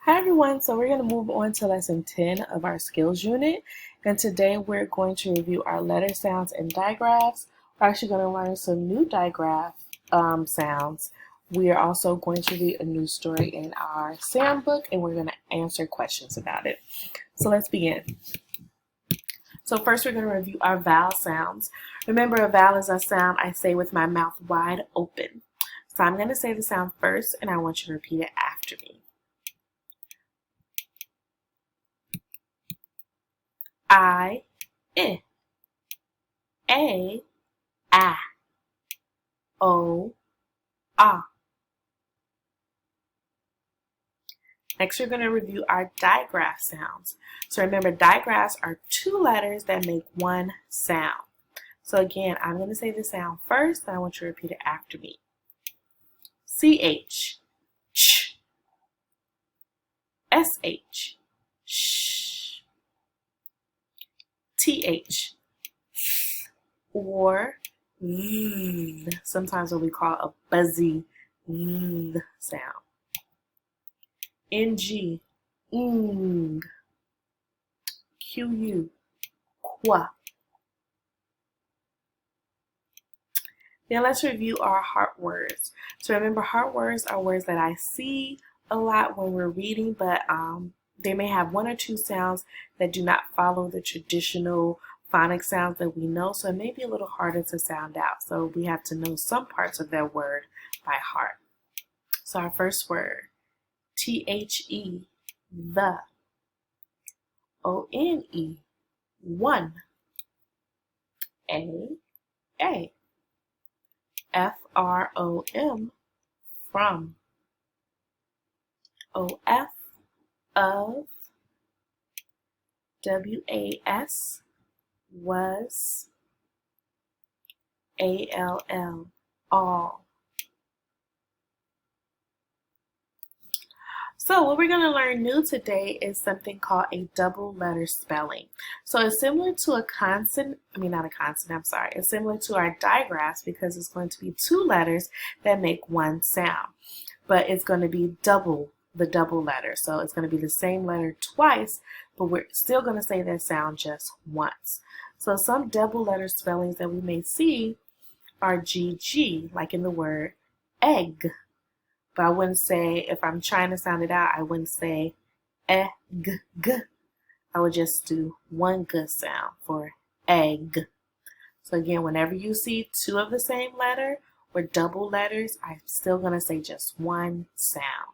Hi everyone, so we're going to move on to lesson 10 of our skills unit, and today we're going to review our letter sounds and digraphs. We're actually going to learn some new digraph sounds. We are also going to read a new story in our sound book, and we're going to answer questions about it. So let's begin. So first we're going to review our vowel sounds. Remember, a vowel is a sound I say with my mouth wide open. So I'm going to say the sound first, and I want you to repeat it after me. I, I, A, A, O, A. Next, we're going to review our digraph sounds. So remember, digraphs are two letters that make one sound. So again, I'm going to say the sound first, and I want you to repeat it after me. CH, ch, SH, sh, TH, or sometimes what we call a buzzy sound. NG, ing, QU, qua. Now let's review our heart words. So remember, heart words are words that I see a lot when we're reading, but they may have one or two sounds that do not follow the traditional phonic sounds that we know, so it may be a little harder to sound out. So we have to know some parts of that word by heart. So our first word, THE, the. ONE, one. A. FROM, from. OF, of. WAS, was. ALL, all. So what we're going to learn new today is something called a double letter spelling. So it's similar to a consonant, it's similar to our digraphs because it's going to be two letters that make one sound. But it's going to be the double letter. So it's going to be the same letter twice, but we're still going to say that sound just once. So some double letter spellings that we may see are GG, like in the word egg. But I wouldn't say, if I'm trying to sound it out, I wouldn't say egg. I would just do one g sound for egg. So again, whenever you see two of the same letter or double letters, I'm still going to say just one sound.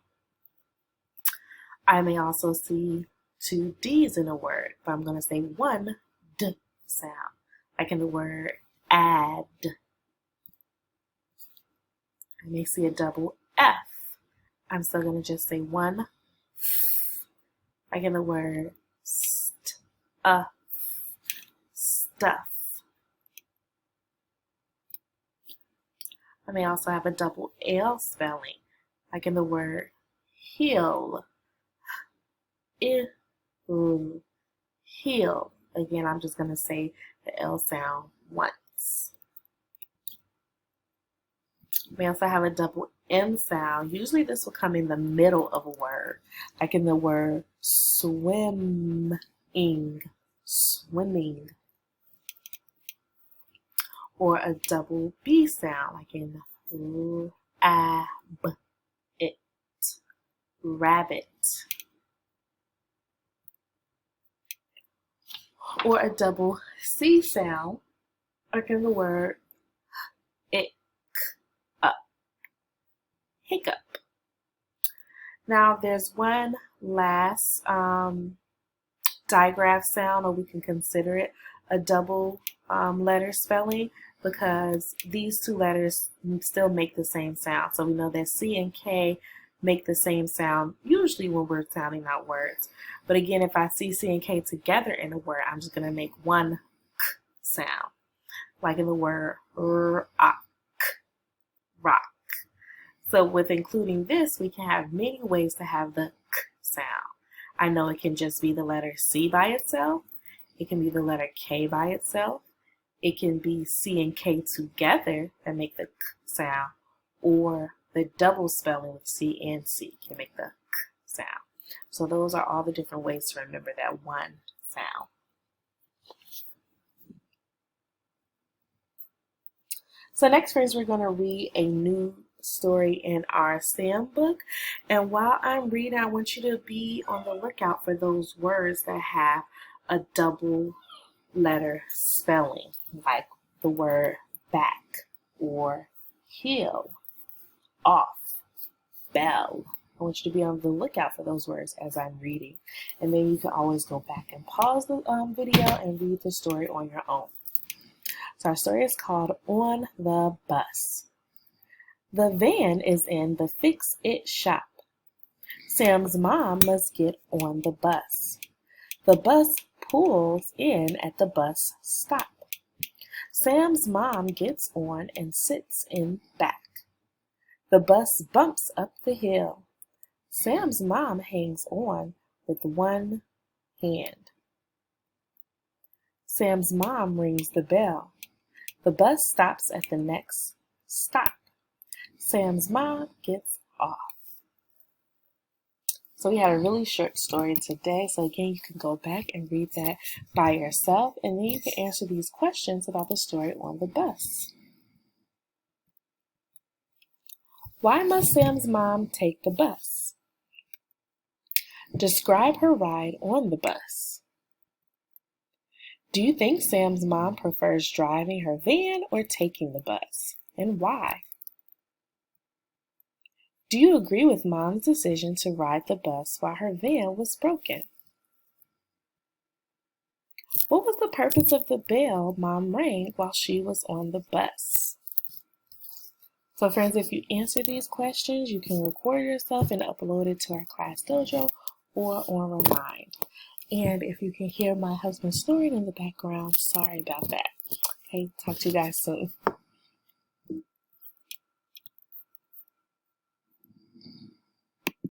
I may also see two D's in a word, but I'm going to say one D sound, like in the word add. I may see a double F. I'm still going to just say one, like in the word stuff. I may also have a double L spelling, like in the word heal. Heal. Again, I'm just going to say the L sound once. We also have a double M sound. Usually this will come in the middle of a word, like in the word swimming. Or a double B sound, like in it, rabbit. Or a double C sound, like in the word hiccup. Now there's one last digraph sound, or we can consider it a double letter spelling, because these two letters still make the same sound. So we know that C and K make the same sound usually when we're sounding out words. But again, if I see C and K together in a word, I'm just going to make one k sound, like in the word rock. So with including this, we can have many ways to have the k sound. I know it can just be the letter C by itself. It can be the letter K by itself. It can be C and K together that make the k sound, or the double spelling with C and C can make the k sound. So those are all the different ways to remember that one sound. So next, friends, we're going to read a new story in our SAM book. And while I'm reading, I want you to be on the lookout for those words that have a double letter spelling, like the word back or heel, off, bell. I want you to be on the lookout for those words as I'm reading. And then you can always go back and pause the video and read the story on your own. So our story is called On the Bus. The van is in the fix-it shop. Sam's mom must get on the bus. The bus pulls in at the bus stop. Sam's mom gets on and sits in back. The bus bumps up the hill. Sam's mom hangs on with one hand. Sam's mom rings the bell. The bus stops at the next stop. Sam's mom gets off. So we had a really short story today. So again, you can go back and read that by yourself, and then you can answer these questions about the story on the bus. Why must Sam's mom take the bus? Describe her ride on the bus. Do you think Sam's mom prefers driving her van or taking the bus, and why? Do you agree with Mom's decision to ride the bus while her van was broken? What was the purpose of the bell Mom rang while she was on the bus? So friends, if you answer these questions, you can record yourself and upload it to our class dojo or on Remind. And if you can hear my husband snoring in the background, sorry about that. Okay, talk to you guys soon.